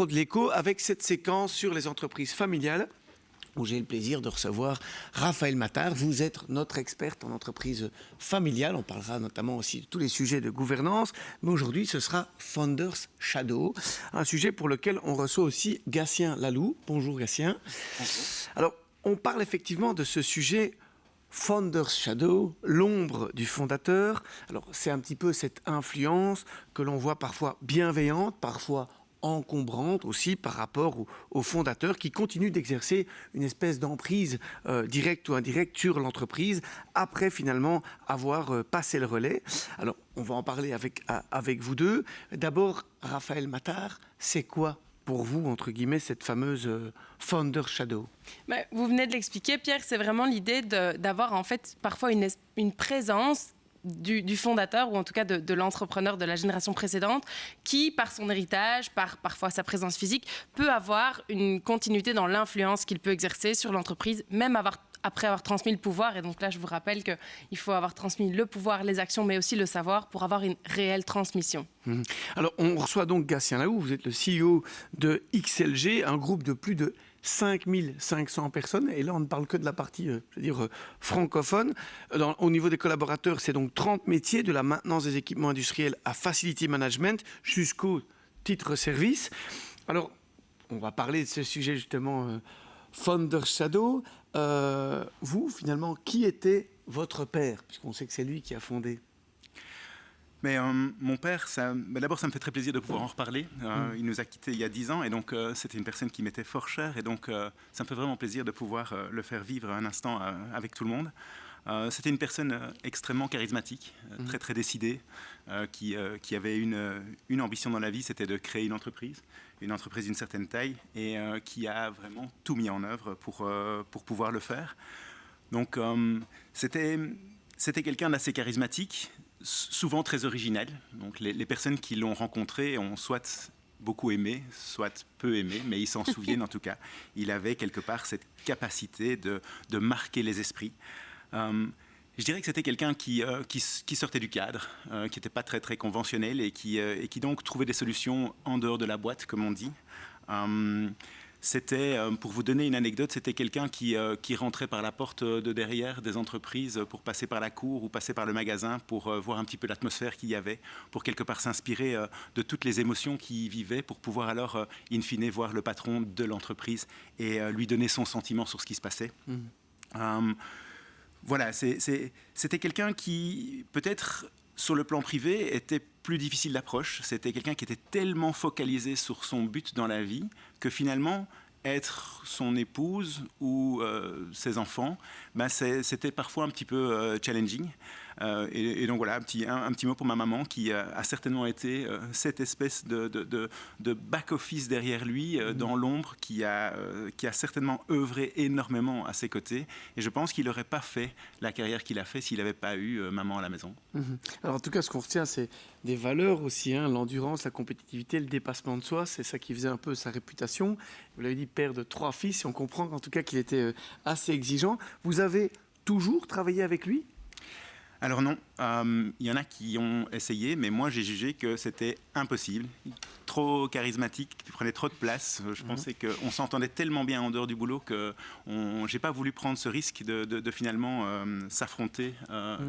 micro de l'Écho avec cette séquence sur les entreprises familiales où j'ai le plaisir de recevoir Raphaël Matar. Vous êtes notre experte en entreprise familiale. On parlera notamment aussi de tous les sujets de gouvernance. Mais aujourd'hui, ce sera Founders Shadow, un sujet pour lequel on reçoit aussi Gatien Lalou. Bonjour Gatien. Bonjour. Alors, on parle effectivement de ce sujet Founders Shadow, l'ombre du fondateur. Alors, c'est un petit peu cette influence que l'on voit parfois bienveillante, parfois encombrante aussi par rapport au fondateur qui continue d'exercer une espèce d'emprise directe ou indirecte sur l'entreprise après finalement avoir passé le relais. Alors, on va en parler avec vous deux. D'abord, Raphaël Matar, c'est quoi pour vous, entre guillemets, cette fameuse Founder Shadow? Vous venez de l'expliquer, Pierre, c'est vraiment l'idée d'avoir en fait parfois une présence du fondateur ou en tout cas de l'entrepreneur de la génération précédente qui, par son héritage, par parfois sa présence physique, peut avoir une continuité dans l'influence qu'il peut exercer sur l'entreprise, même après avoir transmis le pouvoir. Et donc là, je vous rappelle qu'il faut avoir transmis le pouvoir, les actions, mais aussi le savoir pour avoir une réelle transmission. Alors, on reçoit donc Gatien Lalou, vous êtes le CEO de XLG, un groupe de plus de 5500 personnes, et là on ne parle que de la partie francophone. Au niveau des collaborateurs, c'est donc 30 métiers, de la maintenance des équipements industriels à facility management jusqu'au titre service. Alors, on va parler de ce sujet justement, Founder Shadow. Vous, finalement, qui était votre père, puisqu'on sait que c'est lui qui a fondé? Mais mon père, d'abord, ça me fait très plaisir de pouvoir en reparler. Il nous a quittés il y a 10 ans et donc c'était une personne qui m'était fort chère et donc ça me fait vraiment plaisir de pouvoir le faire vivre un instant avec tout le monde. C'était une personne extrêmement charismatique, très très décidée, qui avait une ambition dans la vie, c'était de créer une entreprise d'une certaine taille et qui a vraiment tout mis en œuvre pour pouvoir le faire. Donc c'était quelqu'un d'assez charismatique, souvent très original. Donc les personnes qui l'ont rencontré ont soit beaucoup aimé, soit peu aimé, mais ils s'en souviennent en tout cas. Il avait quelque part cette capacité de marquer les esprits. Je dirais que c'était quelqu'un qui sortait du cadre, qui n'était pas très, très conventionnel et qui donc trouvait des solutions en dehors de la boîte, comme on dit. C'était, pour vous donner une anecdote, c'était quelqu'un qui rentrait par la porte de derrière des entreprises pour passer par la cour ou passer par le magasin pour voir un petit peu l'atmosphère qu'il y avait, pour quelque part s'inspirer de toutes les émotions qu'il y vivait, pour pouvoir alors, in fine, voir le patron de l'entreprise et lui donner son sentiment sur ce qui se passait. Voilà, c'était quelqu'un qui, peut-être, sur le plan privé, était plus difficile d'approche. C'était quelqu'un qui était tellement focalisé sur son but dans la vie que finalement, être son épouse ou ses enfants, c'était parfois un petit peu challenging. Et donc voilà, un petit mot pour ma maman qui a certainement été cette espèce de back-office derrière lui, dans l'ombre, qui a certainement œuvré énormément à ses côtés. Et je pense qu'il n'aurait pas fait la carrière qu'il a fait s'il n'avait pas eu maman à la maison. Alors en tout cas, ce qu'on retient, c'est des valeurs aussi, l'endurance, la compétitivité, le dépassement de soi. C'est ça qui faisait un peu sa réputation. Vous l'avez dit, père de 3 fils, et on comprend en tout cas qu'il était assez exigeant. Vous avez toujours travaillé avec lui ? Alors non, il y en a qui ont essayé, mais moi j'ai jugé que c'était impossible. Trop charismatique, il prenait trop de place. Je pensais qu'on s'entendait tellement bien en dehors du boulot que j'ai pas voulu prendre ce risque de finalement s'affronter.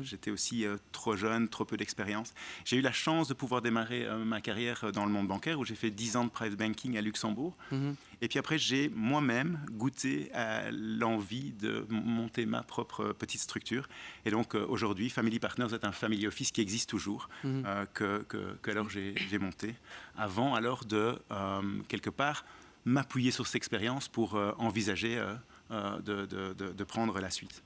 J'étais aussi trop jeune, trop peu d'expérience. J'ai eu la chance de pouvoir démarrer ma carrière dans le monde bancaire où j'ai fait 10 ans de private banking à Luxembourg. Et puis après, j'ai moi-même goûté à l'envie de monter ma propre petite structure. Et donc aujourd'hui, Family Partners est un family office qui existe toujours, que alors j'ai monté, avant alors de, quelque part, m'appuyer sur cette expérience pour envisager de prendre la suite.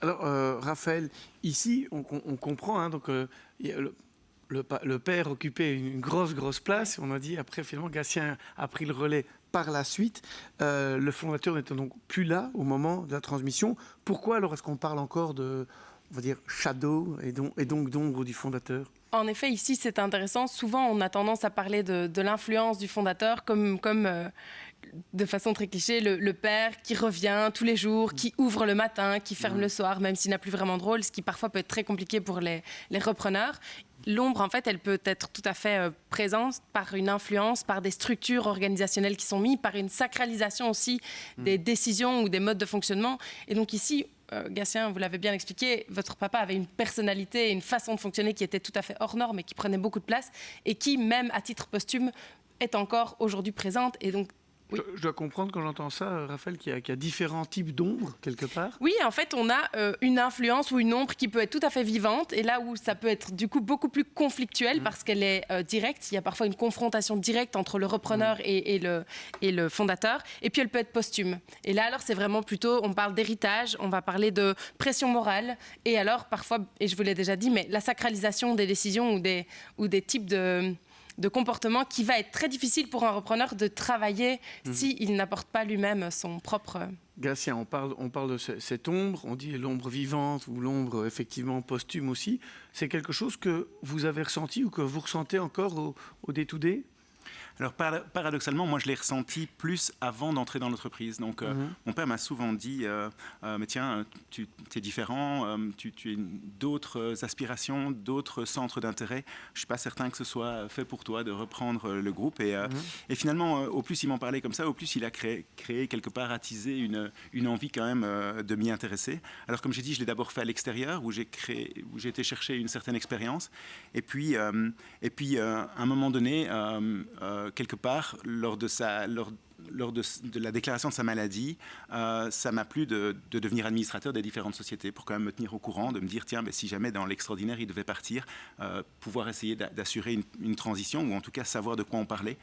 Alors, Raphaël, ici, on comprend, donc, le père occupait une grosse place. On a dit, après, finalement, Gatien a pris le relais par la suite. Le fondateur n'était donc plus là au moment de la transmission. Pourquoi alors est-ce qu'on parle encore de on va dire, shadow et donc d'ombre du fondateur? En effet, ici, c'est intéressant. Souvent, on a tendance à parler de l'influence du fondateur comme de façon très cliché, le père qui revient tous les jours, qui ouvre le matin, qui ferme le soir, même s'il n'a plus vraiment de rôle, ce qui parfois peut être très compliqué pour les repreneurs. L'ombre, en fait, elle peut être tout à fait présente par une influence, par des structures organisationnelles qui sont mises, par une sacralisation aussi des décisions ou des modes de fonctionnement. Et donc ici, Gatien, vous l'avez bien expliqué, votre papa avait une personnalité, une façon de fonctionner qui était tout à fait hors norme et qui prenait beaucoup de place et qui, même à titre posthume, est encore aujourd'hui présente. Et donc, oui. Je dois comprendre quand j'entends ça, Raphaël, qu'il y a différents types d'ombres, quelque part. Oui, en fait, on a une influence ou une ombre qui peut être tout à fait vivante, et là où ça peut être du coup beaucoup plus conflictuel parce qu'elle est directe, il y a parfois une confrontation directe entre le repreneur et le fondateur, et puis elle peut être posthume. Et là, alors, c'est vraiment plutôt, on parle d'héritage, on va parler de pression morale, et alors parfois, et je vous l'ai déjà dit, mais la sacralisation des décisions ou des types de comportement qui va être très difficile pour un repreneur de travailler s'il n'apporte pas lui-même son propre... Gatien, on parle de cette ombre, on dit l'ombre vivante ou l'ombre effectivement posthume aussi. C'est quelque chose que vous avez ressenti ou que vous ressentez encore au day-to-day? Alors paradoxalement, moi je l'ai ressenti plus avant d'entrer dans l'entreprise. Donc mon père m'a souvent dit, mais tiens, tu es différent, tu as d'autres aspirations, d'autres centres d'intérêt. Je ne suis pas certain que ce soit fait pour toi de reprendre le groupe. Et finalement, au plus il m'en parlait comme ça, au plus il a créé quelque part, attisé une envie quand même de m'y intéresser. Alors comme j'ai dit, je l'ai d'abord fait à l'extérieur, où j'ai été chercher une certaine expérience. Et puis à un moment donné, quelque part, lors de la déclaration de sa maladie, ça m'a plu de devenir administrateur des différentes sociétés pour quand même me tenir au courant, de me dire, tiens, si jamais dans l'extraordinaire, il devait partir, pouvoir essayer d'assurer une transition, ou en tout cas savoir de quoi on parlait.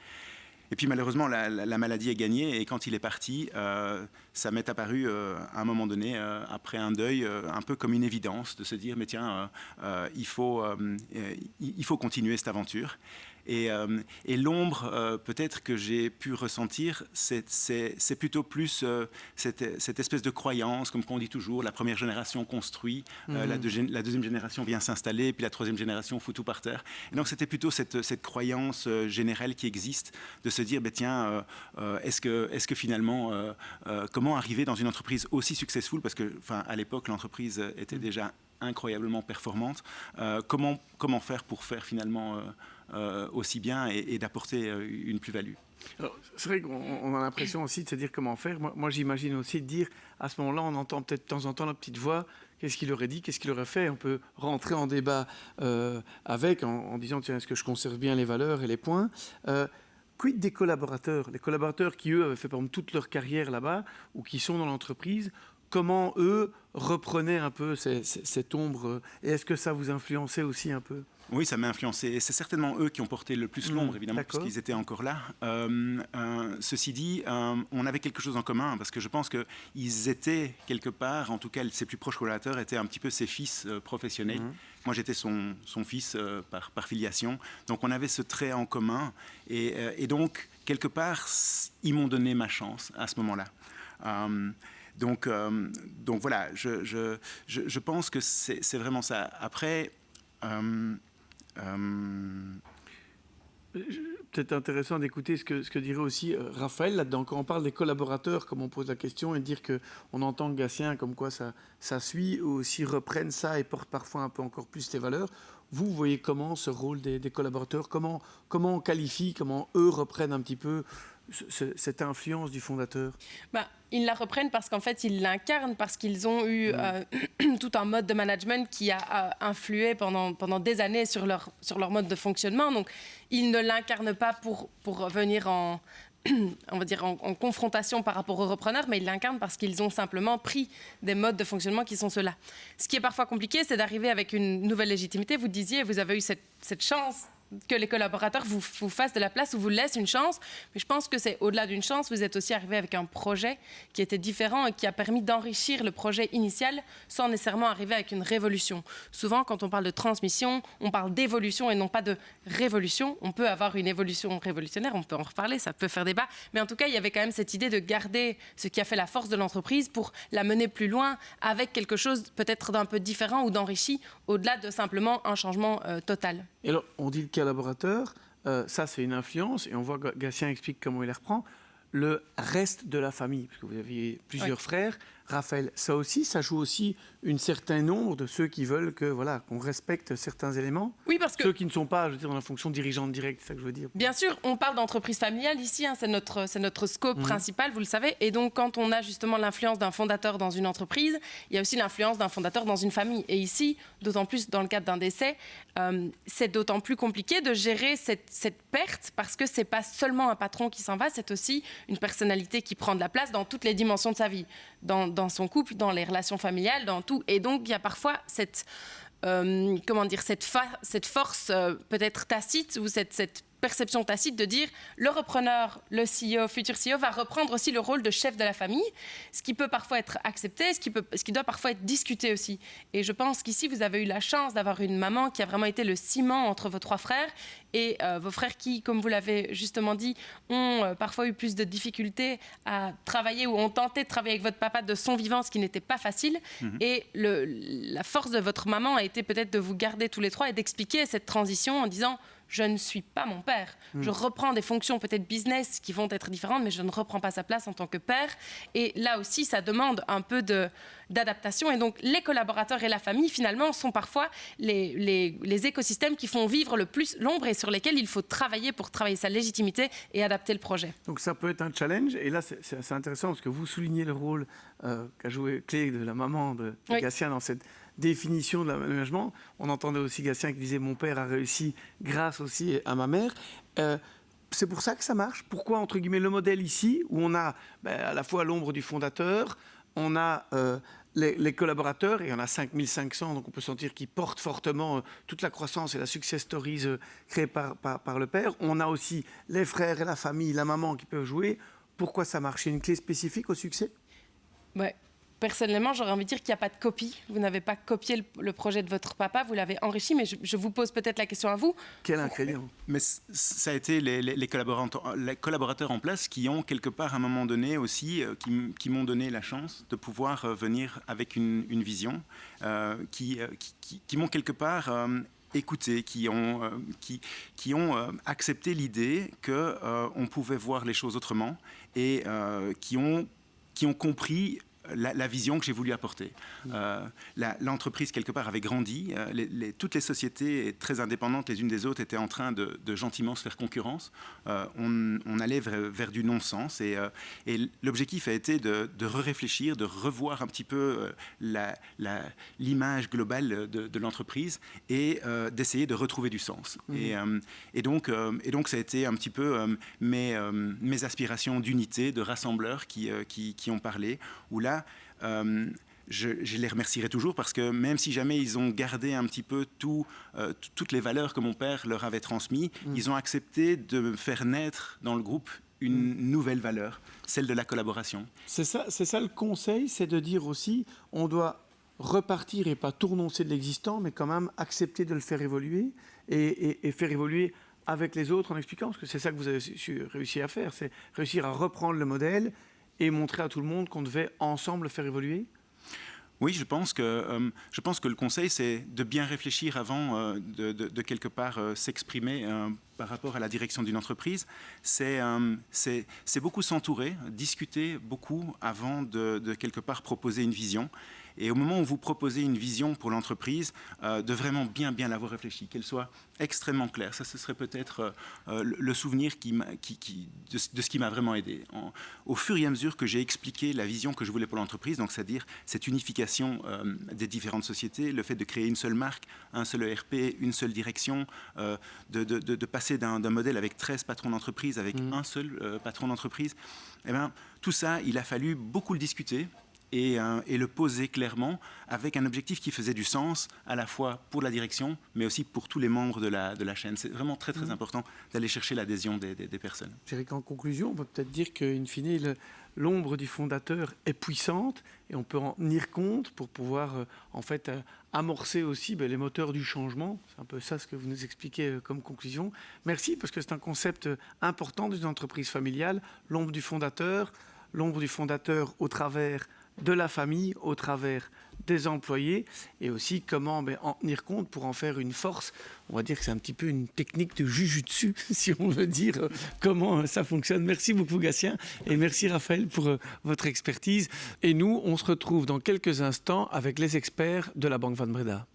Et puis malheureusement, la maladie est gagnée, et quand il est parti, ça m'est apparu à un moment donné, après un deuil, un peu comme une évidence, de se dire, mais tiens, il faut continuer cette aventure. Et l'ombre, peut-être que j'ai pu ressentir, c'est plutôt plus cette espèce de croyance, comme on dit toujours, la première génération construit, la deuxième génération vient s'installer, puis la troisième génération fout tout par terre. Et donc c'était plutôt cette croyance générale qui existe, de se dire, tiens, est-ce que finalement, comment arriver dans une entreprise aussi successful, parce que à l'époque, l'entreprise était déjà incroyablement performante, comment faire pour faire finalement aussi bien et d'apporter une plus-value. C'est vrai qu'on a l'impression aussi de se dire comment faire. Moi j'imagine aussi de dire, à ce moment-là, on entend peut-être de temps en temps la petite voix, qu'est-ce qu'il aurait dit, qu'est-ce qu'il aurait fait. On peut rentrer en débat avec, en disant, tiens, est-ce que je conserve bien les valeurs et les points Quid des collaborateurs? Les collaborateurs qui, eux, avaient fait par exemple toute leur carrière là-bas, ou qui sont dans l'entreprise, comment, eux, reprenaient un peu cette ombre? Et est-ce que ça vous influençait aussi un peu? Oui, ça m'a influencé. Et c'est certainement eux qui ont porté le plus l'ombre, évidemment, puisqu'ils étaient encore là. Ceci dit, on avait quelque chose en commun, parce que je pense qu'ils étaient quelque part, en tout cas, ses plus proches collaborateurs étaient un petit peu ses fils professionnels. Moi, j'étais son fils par filiation. Donc, on avait ce trait en commun. Et donc, quelque part, ils m'ont donné ma chance à ce moment-là. Donc voilà, je pense que c'est vraiment ça. Après... Peut-être intéressant d'écouter ce que dirait aussi Raphaël là-dedans. Quand on parle des collaborateurs, comme on pose la question, et dire qu'on entend Gatien comme quoi ça suit, ou aussi reprennent ça et portent parfois un peu encore plus les valeurs. Vous voyez comment ce rôle des collaborateurs, comment on qualifie, comment eux reprennent un petit peu cette influence du fondateur? Ils la reprennent parce qu'en fait, ils l'incarnent, parce qu'ils ont eu tout un mode de management qui a influé pendant des années sur leur mode de fonctionnement. Donc, ils ne l'incarnent pas pour venir en confrontation par rapport aux repreneurs, mais ils l'incarnent parce qu'ils ont simplement pris des modes de fonctionnement qui sont ceux-là. Ce qui est parfois compliqué, c'est d'arriver avec une nouvelle légitimité. Vous disiez, vous avez eu cette chance que les collaborateurs vous fassent de la place ou vous laissent une chance. Mais je pense que c'est au-delà d'une chance. Vous êtes aussi arrivé avec un projet qui était différent et qui a permis d'enrichir le projet initial sans nécessairement arriver avec une révolution. Souvent, quand on parle de transmission, on parle d'évolution et non pas de révolution. On peut avoir une évolution révolutionnaire, on peut en reparler, ça peut faire débat. Mais en tout cas, il y avait quand même cette idée de garder ce qui a fait la force de l'entreprise pour la mener plus loin avec quelque chose peut-être d'un peu différent ou d'enrichi au-delà de simplement un changement total. Et alors, on dit le collaborateur, ça c'est une influence, et on voit Gatien explique comment il les reprend. Le reste de la famille, parce que vous aviez plusieurs frères, Raphaël, ça aussi, ça joue aussi un certain nombre de ceux qui veulent que voilà qu'on respecte certains éléments. Oui, parce que ceux qui ne sont pas, je veux dire, dans la fonction dirigeante directe, c'est ça que je veux dire. Bien sûr, on parle d'entreprise familiale ici, hein, c'est notre scope principal, vous le savez. Et donc, quand on a justement l'influence d'un fondateur dans une entreprise, il y a aussi l'influence d'un fondateur dans une famille. Et ici, d'autant plus dans le cadre d'un décès, c'est d'autant plus compliqué de gérer cette perte parce que c'est pas seulement un patron qui s'en va, c'est aussi une personnalité qui prend de la place dans toutes les dimensions de sa vie, dans son couple, dans les relations familiales, dans tout. Et donc, il y a parfois cette force peut-être tacite ou cette perception tacite de dire le repreneur, le CEO, futur CEO va reprendre aussi le rôle de chef de la famille, ce qui peut parfois être accepté, ce qui doit parfois être discuté aussi. Et je pense qu'ici, vous avez eu la chance d'avoir une maman qui a vraiment été le ciment entre vos 3 frères et vos frères qui, comme vous l'avez justement dit, ont parfois eu plus de difficultés à travailler ou ont tenté de travailler avec votre papa de son vivant, ce qui n'était pas facile. Et la force de votre maman a été peut-être de vous garder tous les 3 et d'expliquer cette transition en disant je ne suis pas mon père. Je reprends des fonctions peut-être business qui vont être différentes, mais je ne reprends pas sa place en tant que père. Et là aussi, ça demande un peu d'adaptation. Et donc, les collaborateurs et la famille, finalement, sont parfois les écosystèmes qui font vivre le plus l'ombre et sur lesquels il faut travailler pour travailler sa légitimité et adapter le projet. Donc ça peut être un challenge. Et là, c'est assez intéressant parce que vous soulignez le rôle qu'a joué clé de la maman de Gatien dans cette définition de l'aménagement. On entendait aussi Gatien qui disait « mon père a réussi grâce aussi à ma mère ». C'est pour ça que ça marche. Pourquoi, entre guillemets, le modèle ici, où on a à la fois l'ombre du fondateur, on a les collaborateurs, et il y en a 5500, donc on peut sentir qu'ils portent fortement toute la croissance et la success stories créée par le père. On a aussi les frères et la famille, la maman qui peuvent jouer. Pourquoi ça marche? Il y a une clé spécifique au succès? Ouais. Personnellement, j'aurais envie de dire qu'il n'y a pas de copie. Vous n'avez pas copié le projet de votre papa, vous l'avez enrichi, mais je vous pose peut-être la question à vous. Quel ingrédient? Mais ça a été les collaborateurs en place qui ont quelque part à un moment donné aussi, qui m'ont donné la chance de pouvoir venir avec une vision, qui m'ont quelque part écouté, qui ont accepté l'idée qu'on pouvait voir les choses autrement et qui ont compris la vision que j'ai voulu apporter. L'entreprise, quelque part, avait grandi. Toutes les sociétés très indépendantes les unes des autres étaient en train de gentiment se faire concurrence. On allait vers du non-sens. Et l'objectif a été de réfléchir, de revoir un petit peu l'image globale de l'entreprise et d'essayer de retrouver du sens. Et donc, ça a été un petit peu mes aspirations d'unité, de rassembleurs qui ont parlé, où là, je les remercierai toujours parce que même si jamais ils ont gardé un petit peu toutes les valeurs que mon père leur avait transmises, ils ont accepté de faire naître dans le groupe une nouvelle valeur, celle de la collaboration. C'est ça le conseil, c'est de dire aussi, on doit repartir et pas tournoncer de l'existant, mais quand même accepter de le faire évoluer et faire évoluer avec les autres en expliquant, parce que c'est ça que vous avez réussi à faire, c'est réussir à reprendre le modèle et montrer à tout le monde qu'on devait ensemble le faire évoluer. Oui, je pense que le conseil, c'est de bien réfléchir avant de quelque part s'exprimer par rapport à la direction d'une entreprise. C'est beaucoup s'entourer, discuter beaucoup avant de quelque part proposer une vision. Et au moment où vous proposez une vision pour l'entreprise, de vraiment bien l'avoir réfléchi, qu'elle soit extrêmement claire. Ça, ce serait peut-être le souvenir de ce qui m'a vraiment aidé. Au fur et à mesure que j'ai expliqué la vision que je voulais pour l'entreprise, donc c'est-à-dire cette unification des différentes sociétés, le fait de créer une seule marque, un seul ERP, une seule direction, de passer d'un modèle avec 13 patrons d'entreprise avec un seul patron d'entreprise, eh bien, tout ça, il a fallu beaucoup le discuter. et le poser clairement avec un objectif qui faisait du sens à la fois pour la direction, mais aussi pour tous les membres de la chaîne. C'est vraiment très, très important d'aller chercher l'adhésion des personnes. Je dirais qu'en conclusion, on peut peut-être dire qu'in fine, l'ombre du fondateur est puissante et on peut en tenir compte pour pouvoir en fait amorcer aussi les moteurs du changement. C'est un peu ça ce que vous nous expliquez comme conclusion. Merci, parce que c'est un concept important d'une entreprise familiale, l'ombre du fondateur au travers de la famille, au travers des employés, et aussi comment en tenir compte pour en faire une force. On va dire que c'est un petit peu une technique de jujutsu, si on veut dire comment ça fonctionne. Merci beaucoup Gatien, et merci Raphaël pour votre expertise. Et nous, on se retrouve dans quelques instants avec les experts de la Banque Van Breda.